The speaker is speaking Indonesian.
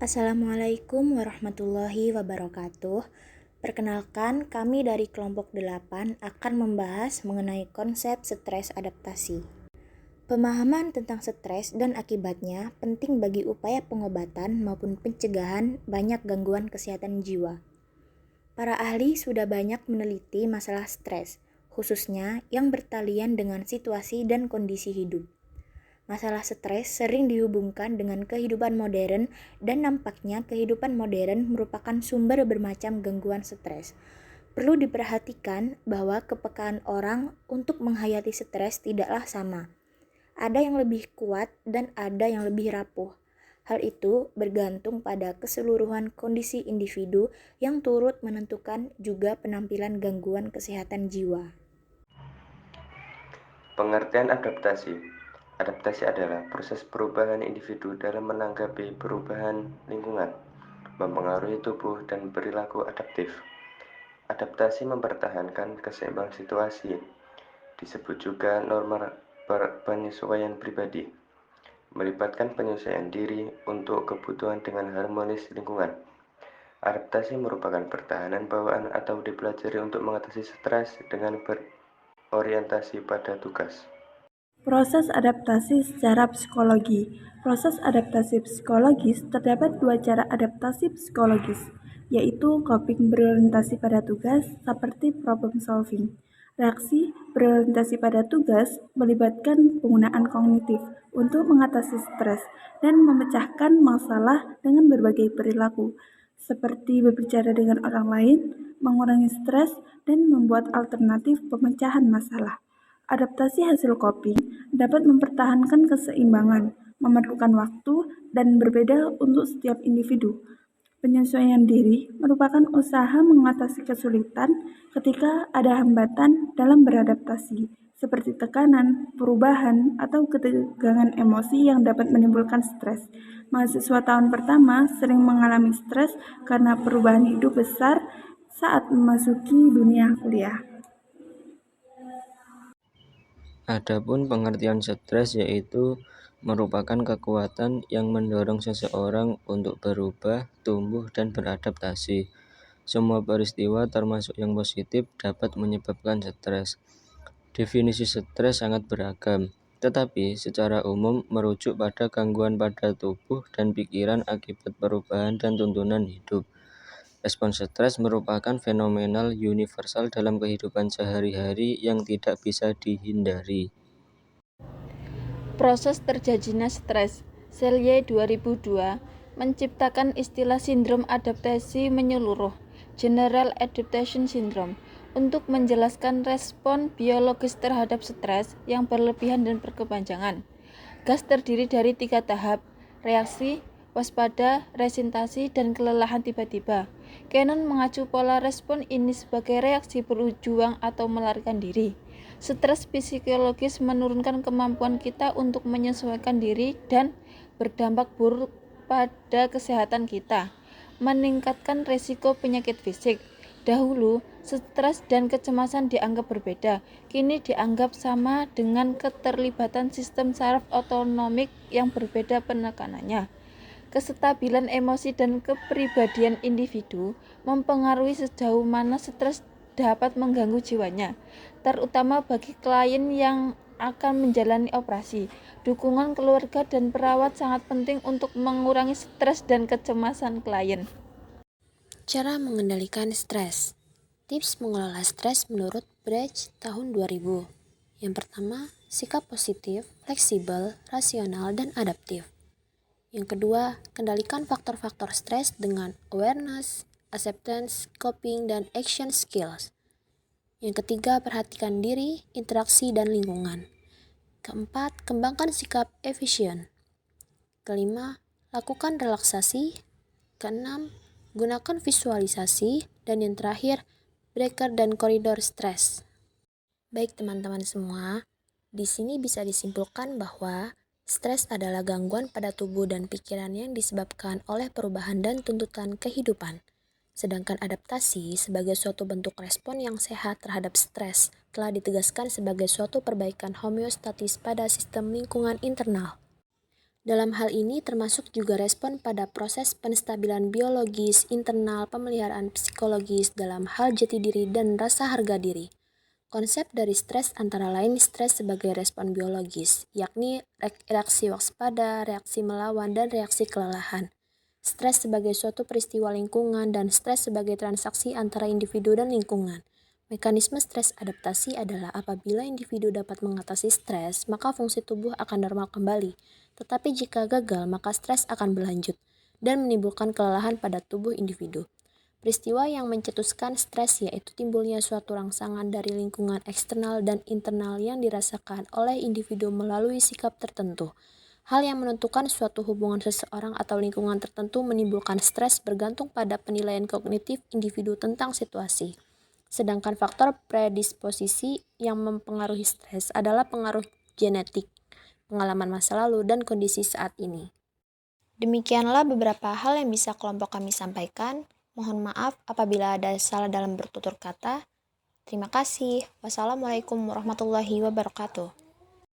Assalamualaikum warahmatullahi wabarakatuh. Perkenalkan, kami dari kelompok 8 akan membahas mengenai konsep stres adaptasi. Pemahaman tentang stres dan akibatnya penting bagi upaya pengobatan maupun pencegahan banyak gangguan kesehatan jiwa. Para ahli sudah banyak meneliti masalah stres, khususnya yang bertalian dengan situasi dan kondisi hidup. Masalah stres sering dihubungkan dengan kehidupan modern dan nampaknya kehidupan modern merupakan sumber bermacam gangguan stres. Perlu diperhatikan bahwa kepekaan orang untuk menghayati stres tidaklah sama. Ada yang lebih kuat dan ada yang lebih rapuh. Hal itu bergantung pada keseluruhan kondisi individu yang turut menentukan juga penampilan gangguan kesehatan jiwa. Pengertian adaptasi. Adaptasi adalah proses perubahan individu dalam menanggapi perubahan lingkungan, mempengaruhi tubuh dan perilaku adaptif. Adaptasi mempertahankan keseimbangan situasi, disebut juga norma penyesuaian pribadi, melibatkan penyesuaian diri untuk kebutuhan dengan harmonis lingkungan. Adaptasi merupakan pertahanan bawaan atau dipelajari untuk mengatasi stres dengan berorientasi pada tugas. Proses adaptasi secara psikologi. Proses adaptasi psikologis terdapat dua cara adaptasi psikologis, yaitu coping berorientasi pada tugas seperti problem solving. Reaksi berorientasi pada tugas melibatkan penggunaan kognitif untuk mengatasi stres dan memecahkan masalah dengan berbagai perilaku, seperti berbicara dengan orang lain, mengurangi stres, dan membuat alternatif pemecahan masalah. Adaptasi hasil coping dapat mempertahankan keseimbangan, memerlukan waktu, dan berbeda untuk setiap individu. Penyesuaian diri merupakan usaha mengatasi kesulitan ketika ada hambatan dalam beradaptasi, seperti tekanan, perubahan, atau ketegangan emosi yang dapat menimbulkan stres. Mahasiswa tahun pertama sering mengalami stres karena perubahan hidup besar saat memasuki dunia kuliah. Adapun pengertian stres yaitu merupakan kekuatan yang mendorong seseorang untuk berubah, tumbuh, dan beradaptasi. Semua peristiwa termasuk yang positif dapat menyebabkan stres. Definisi stres sangat beragam, tetapi secara umum merujuk pada gangguan pada tubuh dan pikiran akibat perubahan dan tuntunan hidup. Respons stres merupakan fenomenal universal dalam kehidupan sehari-hari yang tidak bisa dihindari. Proses terjadinya stres. Selye 2002 menciptakan istilah sindrom adaptasi menyeluruh, General Adaptation Syndrome, untuk menjelaskan respon biologis terhadap stres yang berlebihan dan berkepanjangan. GAS terdiri dari 3 tahap: reaksi, waspada, resintasi, dan kelelahan tiba-tiba. Cannon mengacu pola respon ini sebagai reaksi berjuang atau melarikan diri. Stres psikologis menurunkan kemampuan kita untuk menyesuaikan diri dan berdampak buruk pada kesehatan kita, meningkatkan resiko penyakit fisik. Dahulu, stres dan kecemasan dianggap berbeda, kini dianggap sama dengan keterlibatan sistem saraf otonomik yang berbeda penekanannya. Kestabilan emosi dan kepribadian individu mempengaruhi sejauh mana stres dapat mengganggu jiwanya, terutama bagi klien yang akan menjalani operasi. Dukungan keluarga dan perawat sangat penting untuk mengurangi stres dan kecemasan klien. Cara mengendalikan stres. Tips mengelola stres menurut Brecht tahun 2000. Yang pertama, sikap positif, fleksibel, rasional, dan adaptif. Yang kedua, kendalikan faktor-faktor stres dengan awareness, acceptance, coping, dan action skills. Yang ketiga, perhatikan diri, interaksi, dan lingkungan. Keempat, kembangkan sikap efisien. Kelima, lakukan relaksasi. Keenam, gunakan visualisasi. Dan yang terakhir, breaker dan koridor stres. Baik teman-teman semua, di sini bisa disimpulkan bahwa stres adalah gangguan pada tubuh dan pikiran yang disebabkan oleh perubahan dan tuntutan kehidupan. Sedangkan adaptasi sebagai suatu bentuk respon yang sehat terhadap stres telah ditegaskan sebagai suatu perbaikan homeostatis pada sistem lingkungan internal. Dalam hal ini termasuk juga respon pada proses penstabilan biologis, internal, pemeliharaan psikologis dalam hal jati diri dan rasa harga diri. Konsep dari stres antara lain stres sebagai respon biologis, yakni reaksi waspada, reaksi melawan, dan reaksi kelelahan. Stres sebagai suatu peristiwa lingkungan dan stres sebagai transaksi antara individu dan lingkungan. Mekanisme stres adaptasi adalah apabila individu dapat mengatasi stres, maka fungsi tubuh akan normal kembali. Tetapi jika gagal, maka stres akan berlanjut dan menimbulkan kelelahan pada tubuh individu. Peristiwa yang mencetuskan stres yaitu timbulnya suatu rangsangan dari lingkungan eksternal dan internal yang dirasakan oleh individu melalui sikap tertentu. Hal yang menentukan suatu hubungan seseorang atau lingkungan tertentu menimbulkan stres bergantung pada penilaian kognitif individu tentang situasi. Sedangkan faktor predisposisi yang mempengaruhi stres adalah pengaruh genetik, pengalaman masa lalu, dan kondisi saat ini. Demikianlah beberapa hal yang bisa kelompok kami sampaikan. Mohon maaf apabila ada salah dalam bertutur kata. Terima kasih. Wassalamualaikum warahmatullahi wabarakatuh.